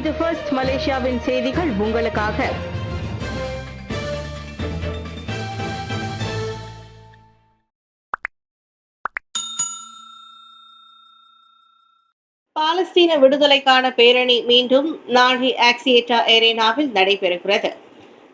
இது ஃபர்ஸ்ட் மலேசியாவின் செய்திகள் உங்களுக்காக. பாலஸ்தீன விடுதலைக்கான பேரணி மீண்டும் நாடி ஆக்சியேட்டா ஏரேனாவில் நடைபெறுகிறது.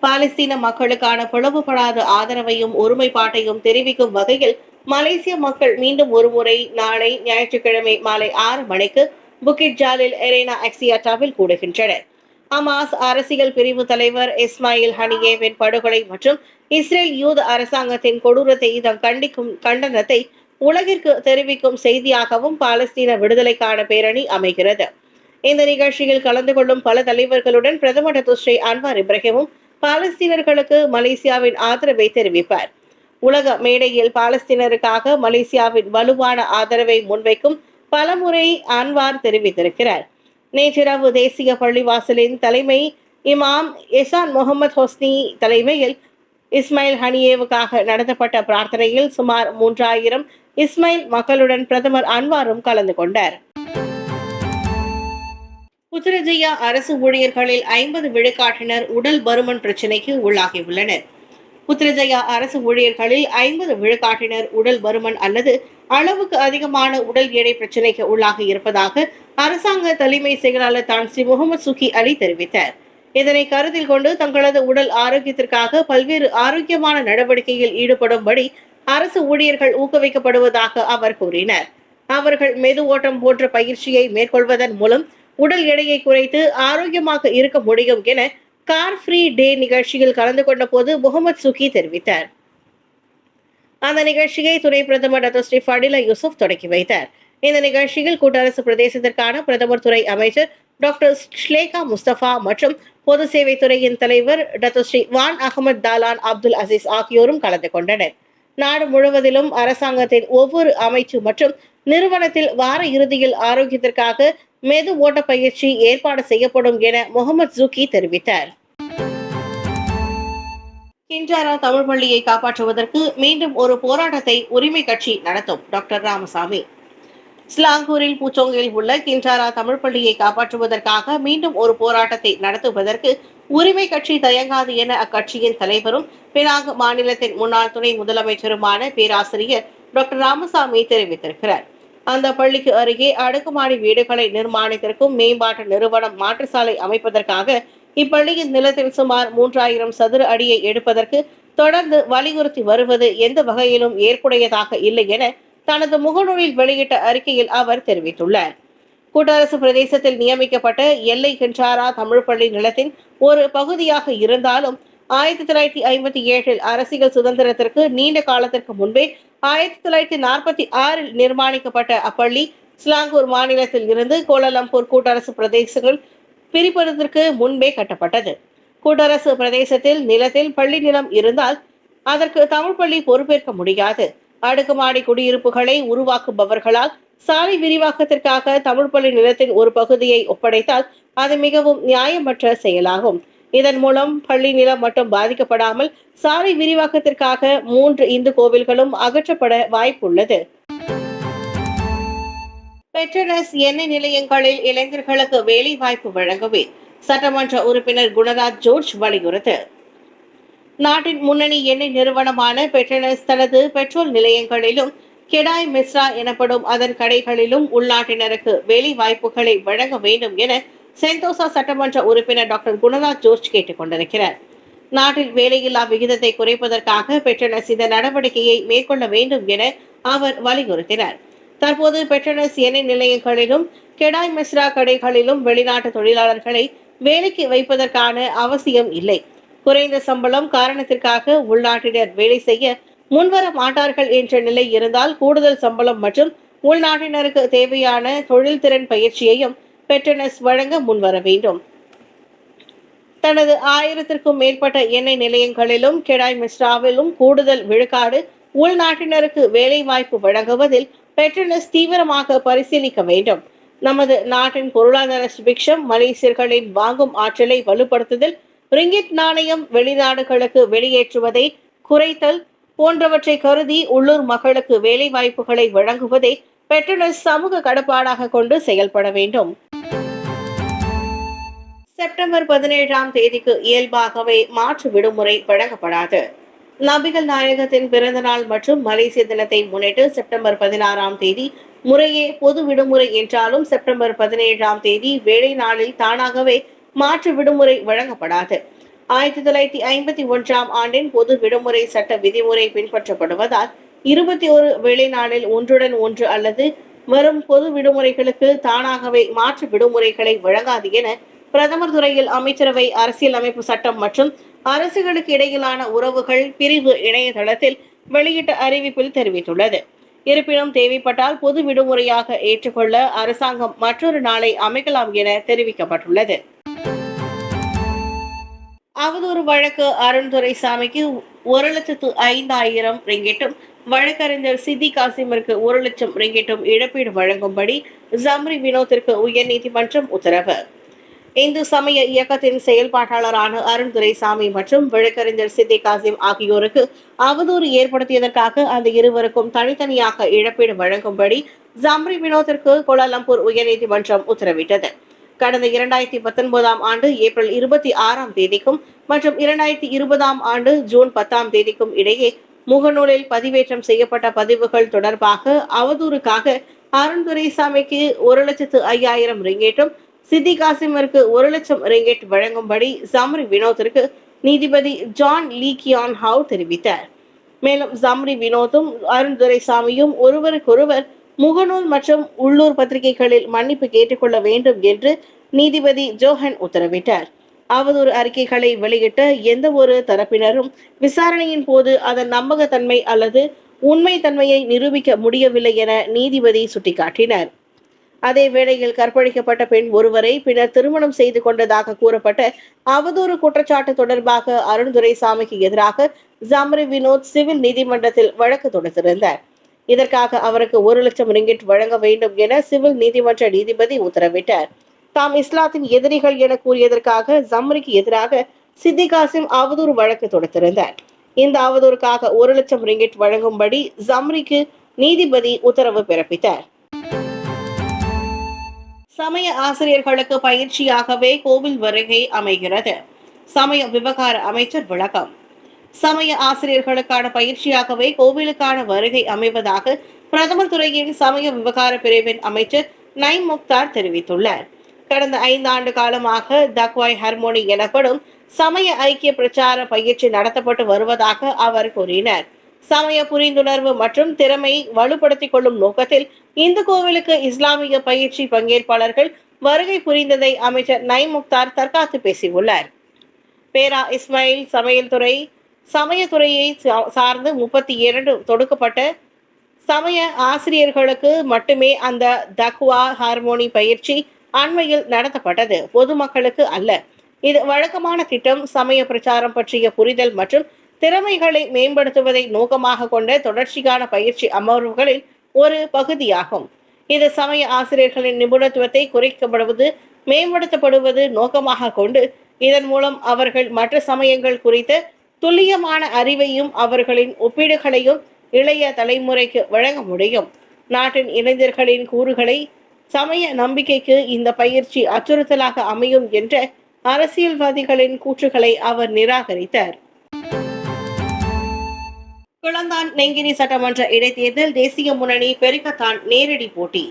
பாலஸ்தீன மக்களுக்கான பிளவுபடாத ஆதரவையும் ஒருமைப்பாட்டையும் தெரிவிக்கும் வகையில் மலேசிய மக்கள் மீண்டும் ஒருமுறை நாளை ஞாயிற்றுக்கிழமை மாலை 6 மணிக்கு புக்கிட் ஜாலில் எரேனா ஆக்சியாட்டாவில் கூடுகின்றனர். ஹமாஸ் அரசியல் பிரிவு தலைவர் இஸ்மாயில் ஹனியேவின் படுகொலை மற்றும் இஸ்ரேல் யூத அரசாங்கத்தின் கொடூரத்தை கண்டிக்கும் கண்டனத்தை உலகிற்கு தெரிவிக்கும் செய்தியாகவும் பாலஸ்தீன விடுதலைக்கான பேரணி அமைகிறது. இந்த நிகழ்ச்சியில் கலந்து கொள்ளும் பல தலைவர்களுடன் பிரதமர் டத்துஸ்ரீ அன்வார் இப்ராஹிமும் பாலஸ்தீனர்களுக்கு மலேசியாவின் ஆதரவை தெரிவிப்பார். உலக மேடையில் பாலஸ்தீனருக்காக மலேசியாவின் வலுவான ஆதரவை முன்வைக்கும் பலமுறை அன்வார் தெரிவித்திருக்கிறார். நேற்றிரவு தேசிய பள்ளிவாசலின் தலைமை இமாம் எசான் முகமது ஹொஸ்னி தலைமையில் இஸ்மாயில் ஹனியேவுக்காக நடத்தப்பட்ட பிரார்த்தனையில் சுமார் 3000 இஸ்மாயில் மக்களுடன் பிரதமர் அன்வாரும் கலந்து கொண்டார். புத்ரஜயா அரசு ஊழியர்களில் 50 விழுக்காட்டினர் உடல் பருமன் பிரச்சினைக்கு உள்ளாகியுள்ளனர். புத்ரஜயா அரசு ஊழியர்களில் 50 விழுக்காட்டினர் உடல் பருமன் அல்லது அளவுக்கு அதிகமான உடல் எடை பிரச்சினைக்கு உள்ளாகி இருப்பதாக அரசாங்க தலைமை செயலாளர் தான் ஸ்ரீ முகமது சுகி அலி தெரிவித்தார். இதனை கருத்தில் கொண்டு தங்களது உடல் ஆரோக்கியத்திற்காக பல்வேறு ஆரோக்கியமான நடவடிக்கையில் ஈடுபடும்படி அரசு ஊழியர்கள் ஊக்குவிக்கப்படுவதாக அவர் கூறினார். அவர்கள் மெது ஓட்டம் போன்ற பயிற்சியை மேற்கொள்வதன் மூலம் உடல் எடையை குறைத்து ஆரோக்கியமாக இருக்க முடியும் என கார் ஃப்ரீ டே நிகழ்ச்சியில் கலந்து கொண்ட போது முகமது சுகி தெரிவித்தார். அந்த நிகழ்ச்சியை துணை பிரதமர் டத்துஸ்ரீ ஃபடிலா யூசுப் தொடக்கி வைத்தார். இந்த நிகழ்ச்சியில் கூட்டரசு பிரதேசத்திற்கான பிரதமர் துறை அமைச்சர் டாக்டர் ஷ்லேகா முஸ்தபா மற்றும் பொது சேவை துறையின் தலைவர் டத்துஸ்ரீ வான் அகமது தாலான் அப்துல் அசீஸ் ஆகியோரும் கலந்து கொண்டனர். நாடு முழுவதிலும் அரசாங்கத்தின் ஒவ்வொரு அமைச்சு மற்றும் நிறுவனத்தில் வார இறுதியில் ஆரோக்கியத்திற்காக மெது ஓட்ட பயிற்சி ஏற்பாடு செய்யப்படும் என முகமது ஜூகி தெரிவித்தார். கிஞ்சாரா தமிழ் பள்ளியை காப்பாற்றுவதற்கு மீண்டும் ஒரு போராட்டத்தை உரிமை கட்சி நடத்தும் டாக்டர் ராமசாமி. ஸ்லாங்கூரில் பூச்சோங்கில் உள்ள கிஞ்சாரா தமிழ் பள்ளியை காப்பாற்றுவதற்காக மீண்டும் ஒரு போராட்டத்தை நடத்துவதற்கு உரிமை கட்சி தயங்காது என அக்கட்சியின் தலைவரும் பினாங்கு மாநிலத்தின் முன்னாள் துணை முதலமைச்சருமான பேராசிரியர் டாக்டர் ராமசாமி தெரிவித்திருக்கிறார். அந்த பள்ளிக்கு அருகே அடுக்குமாடி வீடுகளை நிர்மாணித்திருக்கும் மேம்பாட்டு நிறுவனம் மாற்றுச்சாலை அமைப்பதற்காக இப்பள்ளியின் நிலத்தில் சுமார் 3000 சதுர அடியை எடுப்பதற்கு தொடர்ந்து வலியுறுத்தி வருவது எந்த வகையிலும் ஏற்புடையதாக இல்லை என தனது முகநூலில் வெளியிட்ட அறிக்கையில் அவர் தெரிவித்துள்ளார். கூட்டரசு பிரதேசத்தில் நியமிக்கப்பட்ட எல்லை கிஞ்சாரா தமிழ் பள்ளி நிலத்தின் ஒரு பகுதியாக இருந்தாலும் 1957 அரசியல் சுதந்திரத்திற்கு நீண்ட காலத்திற்கு முன்பே 1946 நிர்மாணிக்கப்பட்ட அப்பள்ளி ஸ்லாங்கூர் மாநிலத்தில் இருந்து கோலாலம்பூர் கூட்டரசு பிரதேசங்கள் பிரிப்பதற்கு முன்பே கட்டப்பட்டது. கூட்டரசு பிரதேசத்தில் நிலத்தில் பள்ளி நிலம் இருந்தால் அதற்கு தமிழ் பள்ளி பொறுப்பேற்க முடியாது. அடுக்குமாடி குடியிருப்புகளை உருவாக்குபவர்களால் சாலை விரிவாக்கத்திற்காக தமிழ் பள்ளி நிலத்தின் ஒரு பகுதியை ஒப்படைத்தால் அது மிகவும் நியாயமற்ற செயலாகும். இதன் மூலம் பள்ளி நிலம் மட்டும் பாதிக்கப்படாமல் சாலை விரிவாக்கத்திற்காக 3 இந்து கோவில்களும் அகற்றப்பட வாய்ப்புள்ளது. பெட்ரோனஸ் எண்ணெய் நிலையங்களில் இளைஞர்களுக்கு வேலை வாய்ப்பு வழங்கவே சட்டமன்ற உறுப்பினர் குணராஜ் ஜோர்ஜ் வலியுறுத்து. நாட்டின் முன்னணி எண்ணெய் நிறுவனமான பெட்ரோனஸ் தனது பெட்ரோல் நிலையங்களிலும் கெடாய் மிஸ்ரா எனப்படும் அதன் கடைகளிலும் உள்நாட்டினருக்கு வேலை வாய்ப்புகளை வழங்க வேண்டும் என சென்தோசா சட்டமன்ற உறுப்பினர் டாக்டர் குணராஜ் ஜோர்ஜ் கேட்டுக் கொண்டிருக்கிறார். நாட்டில் வேலையில்லா விகிதத்தை குறைப்பதற்காக பெட்ரோனஸ் இந்த நடவடிக்கையை மேற்கொள்ள வேண்டும் என அவர் வலியுறுத்தினார். தற்போது பெட்ரோனஸ் எண்ணெய் நிலையங்களிலும் கெடாய் மிஸ்ரா கடைகளிலும் வெளிநாட்டு தொழிலாளர்களை வேலைக்கு வைப்பதற்கான அவசியம் இல்லை. குறைந்த சம்பளம் காரணத்திற்காக உள்நாட்டினர் வேலை செய்ய முன்வர மாட்டார்கள் என்ற நிலை இருந்தால் கூடுதல் சம்பளம் மற்றும் உள்நாட்டினருக்கு தேவையான தொழில் திறன் பயிற்சியையும் பெட்ரோனஸ் வழங்க முன்வர வேண்டும். தனது 1000க்கும் மேற்பட்ட எண்ணெய் நிலையங்களிலும் கெடாய் மிஸ்ராவிலும் கூடுதல் விழுக்காடு உள்நாட்டினருக்கு வேலை வாய்ப்பு வழங்குவதில் பெட்ரோனஸ் தீவிரமாக பரிசீலிக்க வேண்டும். நமது நாட்டின் பொருளாதார சுபிக்ஷம், மலேசியர்களின் வாங்கும் ஆற்றலை வலுப்படுத்துதல், ரிங்கிட் நாணயம் வெளிநாடுகளுக்கு வெளியேற்றுவதை குறைத்தல் போன்றவற்றை கருதி உள்ளூர் மக்களுக்கு வேலை வாய்ப்புகளை வழங்குவதை பெட்ரோனஸ் சமூக கடப்பாடாக கொண்டு செயல்பட வேண்டும். செப்டம்பர் 17ஆம் தேதிக்கு இயல்பாகவே மாற்று விடுமுறை வழங்கப்படாது. நபிகள் நாயகத்தின் பிறந்த நாள் மற்றும் மலேசிய தினத்தை முன்னிட்டு செப்டம்பர் 16ஆம் தேதி முறையே பொது விடுமுறை என்றாலும் செப்டம்பர் 17ஆம் தேதி வேலை நாளில் தானாகவே மாற்று விடுமுறை வழங்கப்படாது. 1951ஆம் ஆண்டின் பொது விடுமுறை சட்ட விதிமுறை பின்பற்றப்படுவதால் 21 வேலை நாளில் ஒன்றுடன் ஒன்று அல்லது வரும் பொது விடுமுறைகளுக்கு தானாகவே மாற்று விடுமுறைகளை வழங்காது என பிரதமர் துறையில் அமைச்சரவை அரசியல் அமைப்பு சட்டம் மற்றும் அரசுகளுக்கு இடையிலான உறவுகள் பிரிவு இணையதளத்தில் வெளியிட்ட அறிவிப்பில் தெரிவித்துள்ளது. இருப்பினும் தேவைப்பட்டால் பொது விடுமுறையாக ஏற்றுக்கொள்ள அரசாங்கம் மற்றொரு நாளை அமைக்கலாம் என தெரிவிக்கப்பட்டுள்ளது. அவதூறு வழக்கு அருண் துரைசாமிக்கு 1,05,000 ரிங்கிட்டும் வழக்கறிஞர் சித்தி காசிமிற்கு 1 லட்சம் ரிங்கிட்டும் இழப்பீடு வழங்கும்படி ஜம்ரி வினோத்திற்கு உயர்நீதிமன்றம் உத்தரவு. இந்து சமய இயக்கத்தின் செயல்பாட்டாளரான அருண் துரைசாமி மற்றும் வழக்கறிஞர் சித்தி காசிம் ஆகியோருக்கு அவதூறு ஏற்படுத்தியதற்காக அந்த இருவருக்கும் தனித்தனியாக இழப்பீடு வழங்கும்படி ஜம்ரி வினோத்திற்கு கோலாலம்பூர் உயர்நீதிமன்றம் உத்தரவிட்டது. கடந்த 2019ஆம் ஆண்டு ஏப்ரல் 26ஆம் தேதிக்கும் மற்றும் 2020ஆம் ஆண்டு ஜூன் 10ஆம் தேதிக்கும் இடையே முகநூலில் பதிவேற்றம் செய்யப்பட்ட பதிவுகள் தொடர்பாக அவதூறுக்காக அருண் துரைசாமிக்கு 1,05,000 ரிங்கேட்டும் சித்தி காசிமிற்கு 1 லட்சம் ரிங்கெட் வழங்கும்படி ஜம்ரி வினோத்திற்கு நீதிபதி ஜான் லீ கியான் ஹாவ் தெரிவித்தார். மேலும் ஜம்ரி வினோத்தும் அருண் துரைசாமியும் ஒருவருக்கொருவர் முகநூல் மற்றும் உள்ளூர் பத்திரிகைகளில் மன்னிப்பு கேட்டுக்கொள்ள வேண்டும் என்று நீதிபதி ஜோஹன் உத்தரவிட்டார். அவதூறு அறிக்கைகளை வெளியிட்ட எந்த ஒரு தரப்பினரும் விசாரணையின் போது அதன் நம்பகத்தன்மை அல்லது உண்மை தன்மையை நிரூபிக்க முடியவில்லை என நீதிபதி சுட்டிக்காட்டினார். அதே வேளையில் கற்பழிக்கப்பட்ட பெண் ஒருவரை பின்னர் திருமணம் செய்து கொண்டதாக கூறப்பட்ட அவதூறு குற்றச்சாட்டு தொடர்பாக அருண் துரைசாமிக்கு எதிராக ஜம்ரி வினோத் சிவில் நீதிமன்றத்தில் வழக்கு தொடுத்திருந்தார். இதற்காக அவருக்கு 1 லட்சம் ரிங்கிட் வழங்க வேண்டும் என சிவில் நீதிமன்ற நீதிபதி உத்தரவிட்டார். தாம் இஸ்லாத்தின் எதிரிகள் என கூறியதற்காக ஜம்ரிக்கு எதிராக சித்தி காசிம் அவதூறு வழக்கு தொடுத்திருந்தார். இந்த அவதூறுக்காக 1 லட்சம் ரிங்கிட் வழங்கும்படி ஜம்ரிக்கு நீதிபதி உத்தரவு பிறப்பித்தார். சமய ஆசிரியர்களுக்கு பயிற்சியாகவே கோவில் வருகை அமைகிறது. சமய விவகார அமைச்சர் விளக்கம். சமய ஆசிரியர்களுக்கான பயிற்சியாகவே கோவிலுக்கான வருகை அமைவதாக பிரதமர் துறையின் சமய விவகார பிரிவின் அமைச்சர் நைம் முக்தார் தெரிவித்துள்ளார். கடந்த 5 ஆண்டு காலமாக தக்வாய் ஹர்மோனி எனப்படும் சமய ஐக்கிய பிரச்சார பயிற்சி நடத்தப்பட்டு வருவதாக அவர் கூறினார். சமய புரிந்துணர்வு மற்றும் திறமை வலுப்படுத்திக் கொள்ளும் நோக்கத்தில் இந்து கோவிலுக்கு இஸ்லாமிய பயிற்சி பங்கேற்பாளர்கள் வருகை புரிந்ததை அமைச்சர் நைம் முக்தார் தற்காத்து பேசியுள்ளார். பேரா இஸ்மாயில் சமயத்துறையை சார்ந்து 32 தொடுக்கப்பட்ட சமய ஆசிரியர்களுக்கு மட்டுமே அந்த தக்வா ஹார்மோனி பயிற்சி அண்மையில் நடத்தப்பட்டது, பொதுமக்களுக்கு அல்ல. இது வழக்கமான திட்டம். சமய பிரச்சாரம் பற்றிய புரிதல் மற்றும் திறமைகளை மேம்படுத்துவதை நோக்கமாக கொண்ட தொடர்ச்சியான பயிற்சி அமர்வுகளில் ஒரு பகுதியாகும். இது சமய ஆசிரியர்களின் நிபுணத்துவத்தை குறைக்கப்படுவது மேம்படுத்தப்படுவது நோக்கமாக கொண்டு இதன் மூலம் அவர்கள் மற்ற சமயங்கள் குறித்த துல்லியமான அறிவையும் அவர்களின் ஒப்பீடுகளையும் இளைய தலைமுறைக்கு வழங்க முடியும். நாட்டின் இளைஞர்களின் கூறுகளை சமய நம்பிக்கைக்கு இந்த பயிற்சி அச்சுறுத்தலாக அமையும் என்ற அரசியல்வாதிகளின் கூற்றுகளை அவர் நிராகரித்தார். கிளந்தான் நெங்கிரி சட்டமன்ற இடைத்தேர்தல் தேசிய முன்னணி பெருக்கத்தான் நேரடி போட்டி.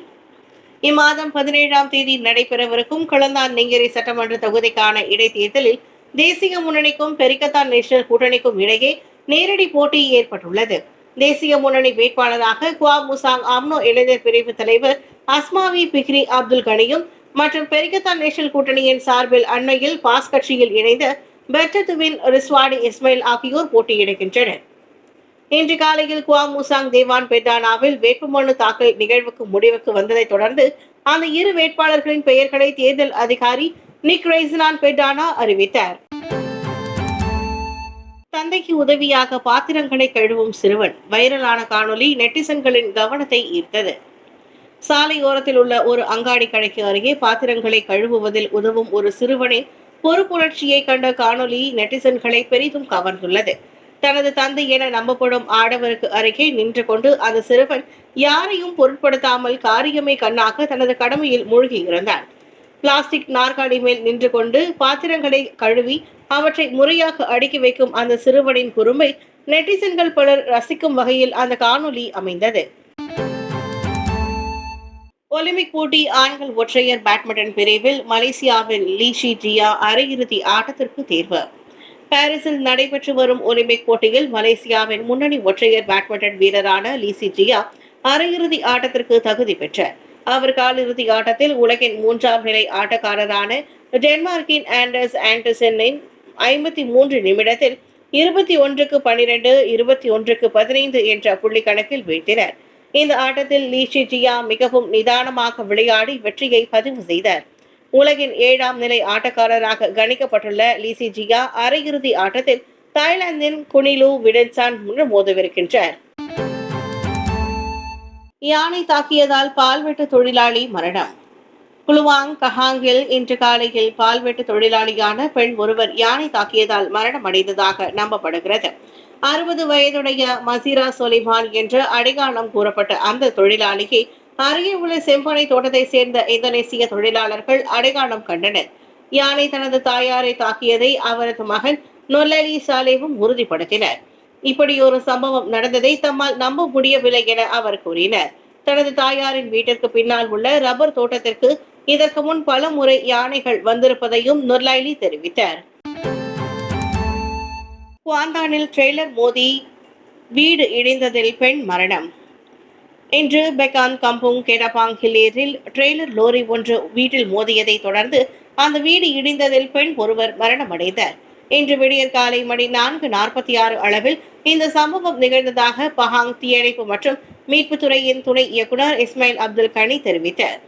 இம்மாதம் 17ஆம் தேதி நடைபெறவிருக்கும் கிளந்தான் நெங்கிரி சட்டமன்ற தொகுதிக்கான இடைத்தேர்தலில் தேசிய முன்னணிக்கும் பெரிக்கத்தான் நேஷனல் கூட்டணிக்கும் இடையே நேரடி போட்டி ஏற்பட்டுள்ளது. தேசிய முன்னணி வேட்பாளராக குவா முசாங் அம்னோ இளைஞர் பிரிவு தலைவர் அஸ்மாவி பிக்ரி அப்துல் கனியும் மற்றும் பெரிக்கத்தான் நேஷனல் கூட்டணியின் சார்பில் அண்மையில் பாஸ் கட்சியில் இணைந்த பெட்டத்துவின் ரிஸ்வாடி இஸ்மாயில் ஆகியோர் போட்டியிடுகின்றனர். இன்று காலையில் குவா முசாங் தேவான் பெட்டானாவில் வேட்புமனு தாக்கல் நிகழ்வுக்கு முடிவுக்கு வந்ததை தொடர்ந்து அந்த இரு வேட்பாளர்களின் பெயர்களை தேர்தல் அதிகாரி நிக் ரெய்சினான் பெட்டானா அறிவித்தார். தந்தைக்கு உதவியாக பாத்திரங்களை கழுவும் சிறுவன் வைரலான காணொலி நெட்டிசன்களின் கவனத்தை ஈர்த்தது. சாலையோரத்தில் உள்ள ஒரு அங்காடி கடைக்கு அருகே பாத்திரங்களை கழுவுவதில் உதவும் ஒரு சிறுவனின் பொறுப்புணர்ச்சியை கண்ட காணொலி நெட்டிசன்களை பெரிதும் கவர்ந்துள்ளது. தனது தந்தை என நம்பப்படும் ஆடவருக்கு அருகே நின்று கொண்டு அந்த சிறுவன் யாரையும் பொருட்படுத்தாமல் காரியமே கண்ணாக தனது கடமையில் மூழ்கி இருந்தான். பிளாஸ்டிக் நாற்காலி மேல் நின்று கொண்டு பாத்திரங்களை கழுவி அவற்றை முறையாக அடுக்கி வைக்கும் அந்த சிறுவனின் பொறுமை நெட்டிசன்கள் பலர் ரசிக்கும் வகையில் அந்த காணொலி அமைந்தது. ஒலிம்பிக் போட்டி ஆண்கள் ஒற்றையர் பேட்மிண்டன் பிரிவில் மலேசியாவின் லீஷி ஜியா அரையிறுதி ஆட்டத்திற்கு தேர்வு. பாரிஸில் நடைபெற்று வரும் ஒலிம்பிக் போட்டியில் மலேசியாவின் முன்னணி ஒற்றையர் பேட்மிண்டன் வீரரான லீசி ஜியா அரையிறுதி ஆட்டத்திற்கு தகுதி பெற்றார். அவர் காலிறுதி ஆட்டத்தில் உலகின் 3ஆம் நிலை ஆட்டக்காரரான டென்மார்க்கின் ஆண்டர்ஸ் ஆண்டர்சனின் 53 நிமிடத்தில் 21-12, 21-15 என்ற புள்ளி கணக்கில் வீழ்த்தினர். இந்த ஆட்டத்தில் லீஷி ஜியா மிகவும் நிதானமாக விளையாடி வெற்றியை பதிவு செய்தார். உலகின் 7ஆம் நிலை ஆட்டக்காரராக கணிக்கப்பட்டுள்ள லீசி ஜியா அரையிறுதி ஆட்டத்தில் தாய்லாந்தின் குனிலு விடன்சான் மோதவிருக்கின்றார். யானை தாக்கியதால் பால்வெட்டு தொழிலாளி மரணம். குலுவாங் கஹாங்கில் இன்று காலையில் பால்வெட்டு தொழிலாளியான பெண் ஒருவர் யானை தாக்கியதால் மரணம் அடைந்ததாக நம்பப்படுகிறது. 60 வயதுடைய மசீரா சொலிமான் என்ற அடையாளம் கூறப்பட்ட அந்த தொழிலாளியை அருகே உள்ள செம்பனை தோட்டத்தை சேர்ந்த இந்தோனேசிய தொழிலாளர்கள் அடையாளம் கண்டனர். யானை தனது தாயாரை தாக்கியதை அவரது மகன் நொல்லலி சாலேவும் உறுதிப்படுத்தினர். இப்படி ஒரு சம்பவம் நடந்ததை தம்மால் நம்ப முடியவில்லை என அவர் கூறினார். தனது தாயாரின் வீட்டிற்கு பின்னால் உள்ள ரப்பர் தோட்டத்திற்கு இதற்கு முன் பல முறை யானைகள் வந்திருப்பதையும் நொர்லைலி தெரிவித்தார். குவாந்தானில் ட்ரெய்லர் மோதி வீடு இடிந்ததில் பெண் மரணம். இன்று பெகான் கம்புங் கெடபாங் ஹில்லேரில் ட்ரெய்லர் லோரி ஒன்று வீட்டில் மோதியதை தொடர்ந்து அந்த வீடு இடிந்ததில் பெண் ஒருவர் மரணமடைந்தார். இன்று விடியற் காலை மணி 4:46 அளவில் இந்த சம்பவம் நிகழ்ந்ததாக பஹாங் தீயணைப்பு மற்றும் மீட்புத்துறையின் துணை இயக்குனர் இஸ்மாயில் அப்துல் கனி தெரிவித்தார்.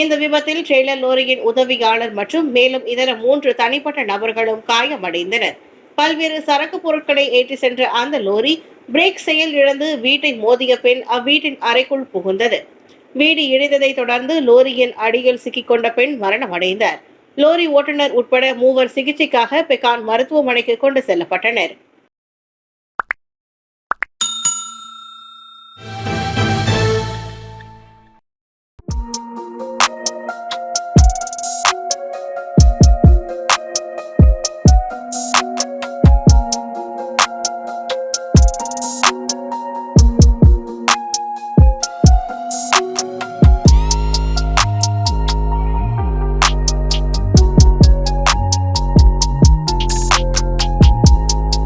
இந்த விபத்தில் ட்ரெய்லர் லோரியின் உதவியாளர் மற்றும் மேலும் இதர 3 தனிப்பட்ட நபர்களும் காயமடைந்தனர். பல்வேறு சரக்கு பொருட்களை ஏற்றி சென்ற அந்த லோரி பிரேக் செயல் இழந்து வீட்டை மோதிய பின் அவ்வீட்டின் அறைக்குள் புகுந்தது. வீடு இடிந்ததை தொடர்ந்து லோரியின் அடியில் சிக்கிக்கொண்ட பெண் மரணமடைந்தார். லோரி ஓட்டுநர் உட்பட 3 சிகிச்சைக்காக பெகான் மருத்துவமனைக்கு கொண்டு செல்லப்பட்டனர்.